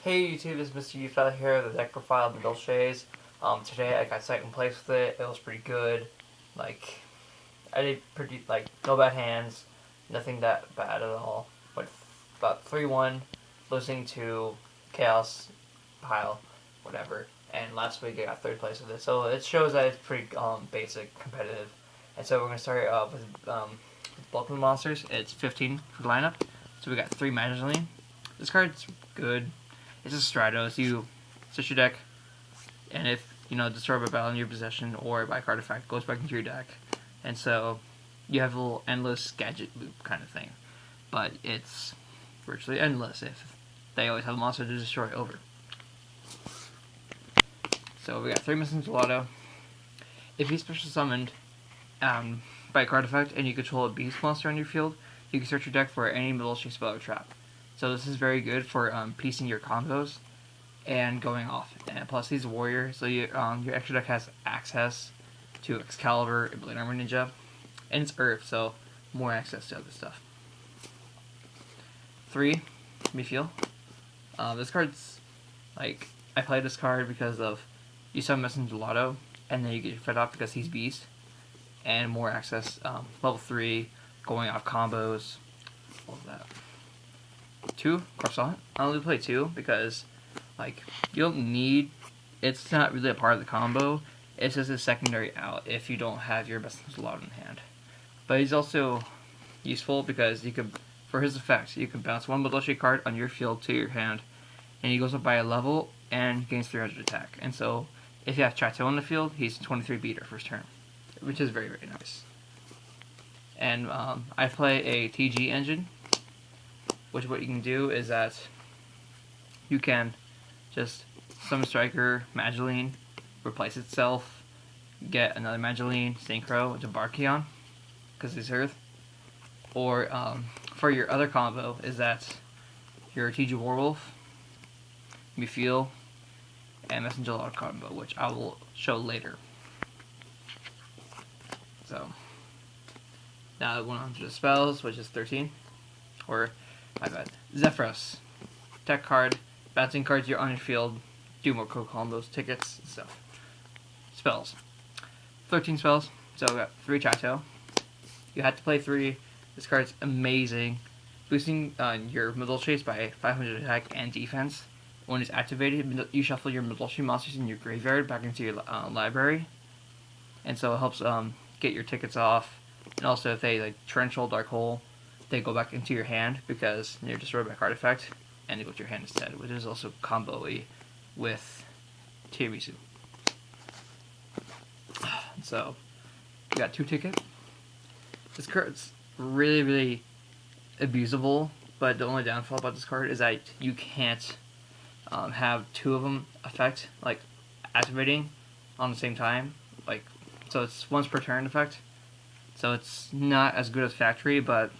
Hey YouTube, it's Mr. Youthfella here, the deck profile Madolche's. Today I got second place with it. It was pretty good. Like, I did pretty, no bad hands. Nothing that bad at all. Went about 3-1, losing to Chaos, Pile, whatever. And last week I got third place with it. So it shows that it's pretty basic, competitive. And so we're going to start with bulk of the monsters. It's 15 for the lineup. So we got 3 Madolche. This card's good. It's a Stratos. You switch your deck, and if destroy by battle in your possession or by card effect, goes back into your deck, and so you have a little endless gadget loop kind of thing. But it's virtually endless if they always have a monster to destroy over. So we got 3 missing Gelato. If he's special summoned by a card effect and you control a beast monster on your field, you can search your deck for any Madolche spell or trap. So this is very good for piecing your combos and going off. And plus he's a warrior, so your extra deck has access to Excalibur, Blade Armor Ninja, and it's Earth, so more access to other stuff. 3, Mifeel. This card's I played this card because of you summon Messenger Gelato, and then you get your fed off because he's Beast, and more access. Level 3, going off combos, all of that. 2, Croissant. I only play 2 because, you don't need... It's not really a part of the combo. It's just a secondary out if you don't have your best Gelato in hand. But he's also useful because you can, for his effect, you can bounce 1 Madolche card on your field to your hand, and he goes up by a level and gains 300 attack. And so, if you have Chateau on the field, he's 23 beater first turn, which is very, very nice. And I play a TG engine, which what you can do is that you can just summon Striker, Madolche, replace itself, get another Madolche, Synchro, to Barkion, because it's Earth. Or for your other combo is that your TG Warwolf, Mifeel, and Messenger Gelato combo, which I will show later. So now went on to the spells, which is 13. Or my bad. Zephyros. Tech card. Bouncing cards you're on your field. Do more combos, tickets, and stuff. Spells. 13 spells. So we got 3 Chateau. You had to play 3. This card's amazing. Boosting your Madolche by 500 attack and defense. When it's activated, you shuffle your Madolche monsters in your graveyard back into your library. And so it helps get your tickets off. And also if they Torrential, Dark Hole, they go back into your hand because they're destroyed by card effect, and they go to your hand instead, which is also combo-y with Tiramisu. So, you got 2 tickets. This card's really, really abusable, but the only downfall about this card is that you can't have 2 of them effect, activating on the same time. So it's once per turn effect. So it's not as good as Factory, but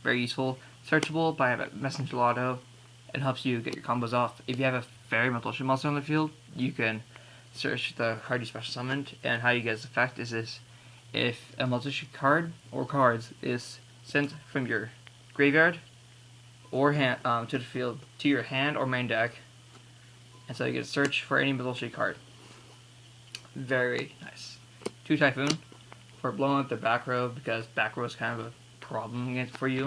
very useful. Searchable by Messenger Gelato, and helps you get your combos off. If you have a Fairy Madolche monster on the field, you can search the card you special summoned, and how you get its effect is this. If a Madolche card or cards is sent from your graveyard or hand to the field to your hand or main deck, and so you get to search for any Madolche card. Very nice. 2 Typhoon for blowing up the back row, because back row is kind of a problem for you,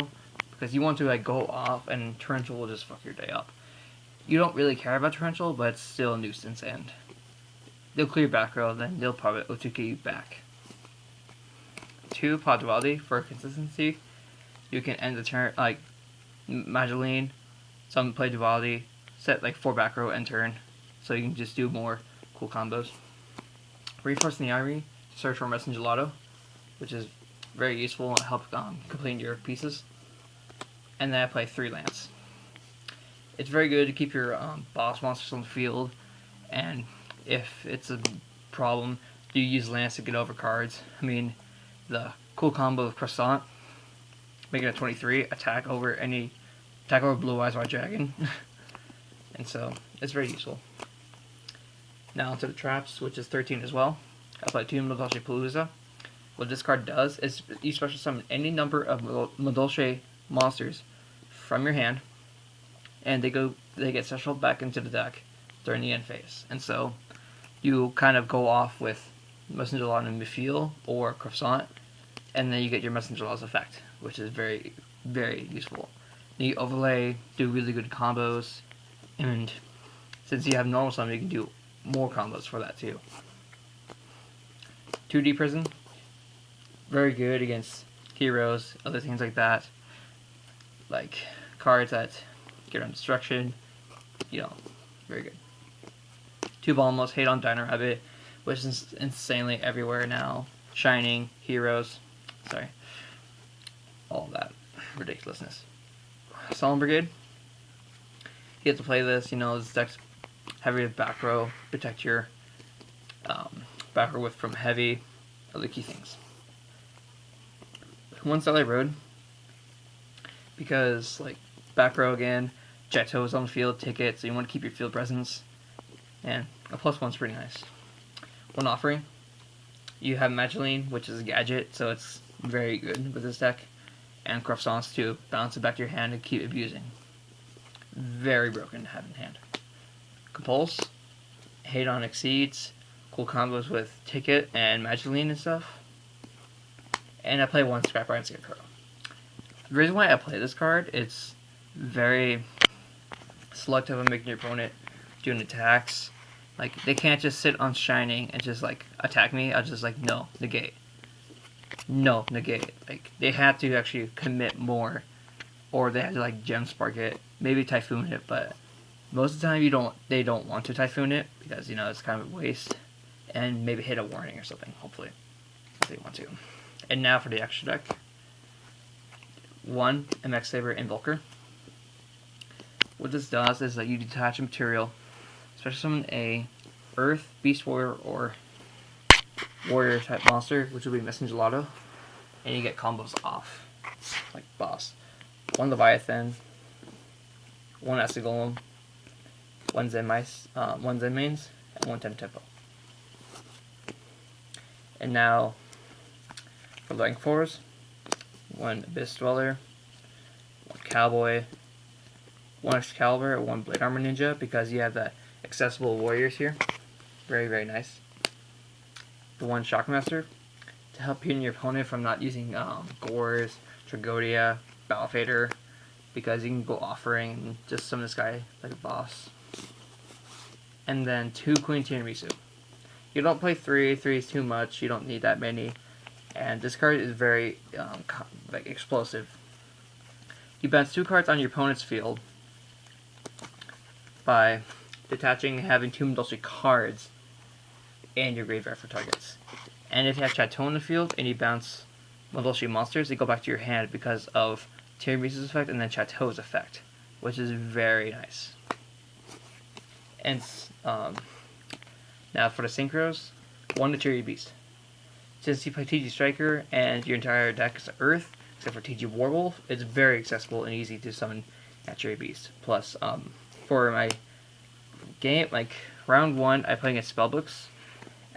because you want to go off and Torrential will just fuck your day up. You don't really care about Torrential, but it's still a nuisance, and they'll clear back row, then they'll probably OTK you back. 2 Pod Duality for consistency. You can end the turn Madolche, some play Duality, set 4 back row end turn, so you can just do more cool combos. Reinforcing the Army to search for Messenger Gelato, which is very useful and help complete your pieces. And then I play 3 Lance. It's very good to keep your boss monsters on the field, and if it's a problem, you use Lance to get over cards. I mean, the cool combo of Croissant, making it 23, attack over Blue Eyes White Dragon, and so it's very useful. Now onto the traps, which is 13 as well. I play 2 Madolche Palooza. What this card does is you special summon any number of Madolche monsters from your hand, and they go they get shuffled back into the deck during the end phase. And so you kind of go off with Messenger Law and Mifil or Croissant, and then you get your Messenger Law's effect, which is very, very useful. The overlay do really good combos, and since you have normal summon, you can do more combos for that too. 2D Prison, very good against heroes, other things like that, like cards that get on destruction, very good. 2 Balmos, Hate on Dino Rabbit, which is insanely everywhere now. Shining, Heroes, all that ridiculousness. Solemn Brigade, you have to play this, this deck's heavy with back row, protect your back row with from heavy, other key things. 1 Starlight Road, because back row again, Chateau's on the field, ticket, so you want to keep your field presence, and a +1's pretty nice. 1 Offering, you have Madolche, which is a gadget, so it's very good with this deck, and Croissants to bounce it back to your hand and keep abusing. Very broken to have in hand. Compulse, Hate on Exceeds, cool combos with Ticket and Madolche and stuff. And I play 1 Scrap Iron Scarecrow. The reason why I play this card, it's very selective on making your opponent doing attacks. They can't just sit on Shining and just attack me. I'll just no, negate. No, negate. They have to actually commit more, or they have to Gem Spark it, maybe Typhoon it, but most of the time they don't want to Typhoon it because it's kind of a waste, and maybe hit a warning or something. Hopefully, if they want to. And now for the extra deck. 1 MX Saber Invoker. What this does is that you detach a material, especially summon a Earth, Beast Warrior, or Warrior type monster, which will be Messenger Lotto, and you get combos off, like boss. 1 Leviathan, 1 Acid Golem, 1 Zen Mice, 1 Zen Mains, and 1 Tempo. And now for rank 4s, 1 Abyss Dweller, 1 Cowboy, 1 Excalibur, 1 Blade Armor Ninja, because you have the accessible warriors here. Very, very nice. The 1 Shockmaster, to help you and your opponent from not using Gores, Tragodia, Battle Fader, because you can go Offering and just summon this guy like a boss. And then 2 Queen Tiramisu. You don't play 3, 3 is too much, you don't need that many. And this card is very explosive. You bounce 2 cards on your opponent's field by detaching and having 2 Madolche cards in your graveyard for targets. And if you have Chateau in the field and you bounce Madolche monsters, they go back to your hand because of Tiramisu's effect and then Chateau's effect, which is very nice. And now for the Synchros, 1 Materia Beast. Since you play TG Striker and your entire deck is Earth, except for TG Warwolf, it's very accessible and easy to summon Materia Beast. Plus, for my game, round 1, I play against Spellbooks,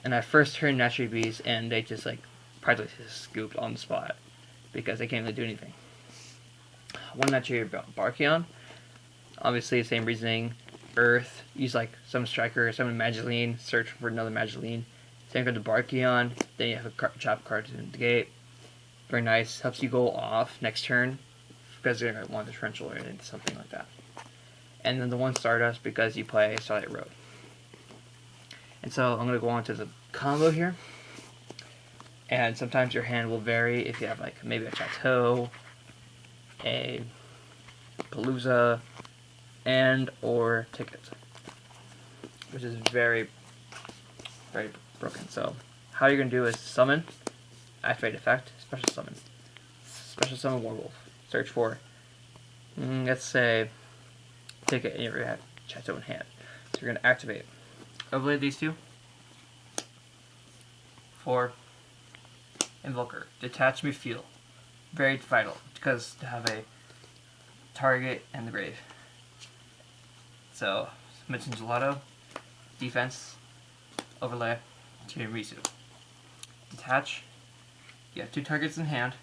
and I first turned Materia Beast, and they just practically just scooped on the spot because they can't really do anything. 1 Materia Barkion, obviously the same reasoning. Earth, use some Striker, summon Madolche, search for another Madolche. Same for the Barkion, then you have a chop card to negate. Very nice, helps you go off next turn because you're going to want the Torrential or something like that. And then the 1 Stardust because you play Starlight Road. And so I'm going to go on to the combo here. And sometimes your hand will vary if you have maybe a Chateau, a Palooza, and or Ticket, which is very, very broken. So how you're going to do is summon, activate effect, special summon Werewolf. Search for, let's say, Ticket, and you already have Chateau in hand. So you're going to activate. Overlay these 2. 4 Invoker. Detach Mifil. Very vital, because to have a target and the grave. So, mention Gelato, defense, overlay, Tiramisu. Detach, you have 2 targets in hand,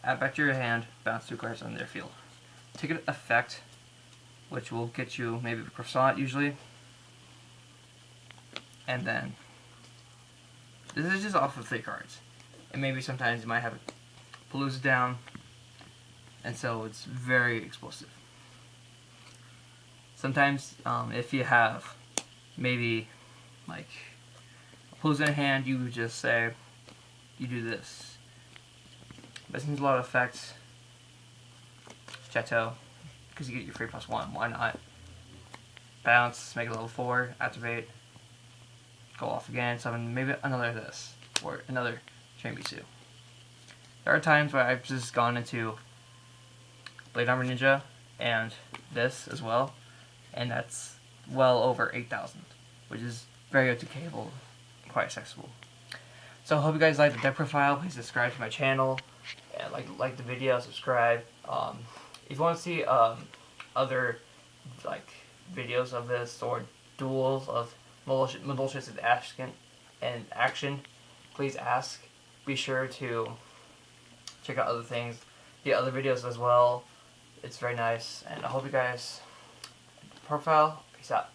add back to your hand, bounce 2 cards on their field. Ticket effect, which will get you maybe a croissant usually. And then this is just off of 3 cards. And maybe sometimes you might have Palooza down, and so it's very explosive. Sometimes if you have maybe like a Palooza in hand, you would just say you do this. But since a lot of effects, Chateau, because you get your free +1, why not? Bounce, make it level 4, activate, go off again, summon maybe another this, or another Tiramisu. There are times where I've just gone into Blade Armor Ninja and this as well, and that's well over 8,000, which is very OTKable, quite accessible. So I hope you guys like the deck profile. Please subscribe to my channel, and like the video, subscribe. If you want to see other like videos of this or duels of Madolche and action, please ask. Be sure to check out other things, the other videos as well. It's very nice, and I hope you guys profile. Peace out.